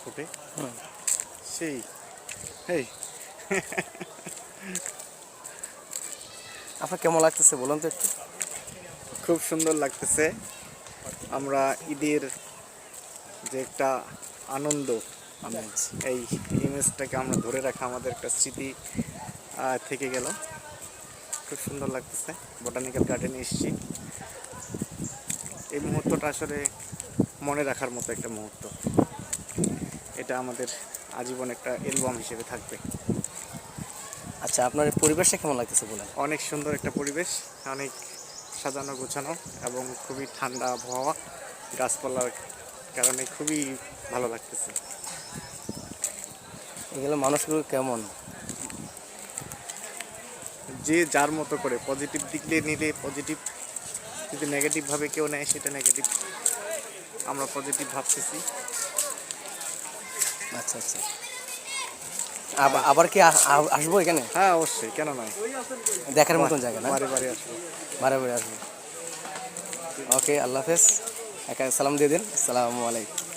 ফুটে সেই এই আপনার কেমন লাগতেছে বলুন তো একটু। খুব সুন্দর লাগতেছে। আমরা ঈদের যে একটা আনন্দ, এই ইমেজটাকে আমরা ধরে রাখা আমাদের একটা স্মৃতি থেকে গেল। খুব সুন্দর লাগতেছে। বোটানিক্যাল গার্ডেনে এসেছি। এই মুহূর্তটা আসলে মনে রাখার মতো একটা মুহূর্ত। এটা আমাদের আজীবন একটা অ্যালবাম হিসেবে থাকবে। আচ্ছা, আপনার এই পরিবেশটা কেমন লাগতেছে বলেন। অনেক সুন্দর একটা পরিবেশ, অনেক সাজানো গোছানো এবং খুবই ঠান্ডা আবহাওয়া। গাছপালার কারণে খুবই ভালো লাগতেছে। এগুলো মানুষগুলো কেমন? যে যার মতো করে পজিটিভ দিক দিয়ে নিলে পজিটিভ, যদি নেগেটিভভাবে কেউ নেয় সেটা নেগেটিভ। আমরা পজিটিভ ভাবতেছি। আচ্ছা আচ্ছা, আবার কি আসবো এখানে? হ্যাঁ অবশ্যই, কেন নয়। দেখার মতন জায়গা না? বারে বারে আসবো। বারে বারে আসবো। ওকে, আল্লাহ হাফেজ। একা সালাম দিয়ে দিন। আসসালামু আলাইকুম।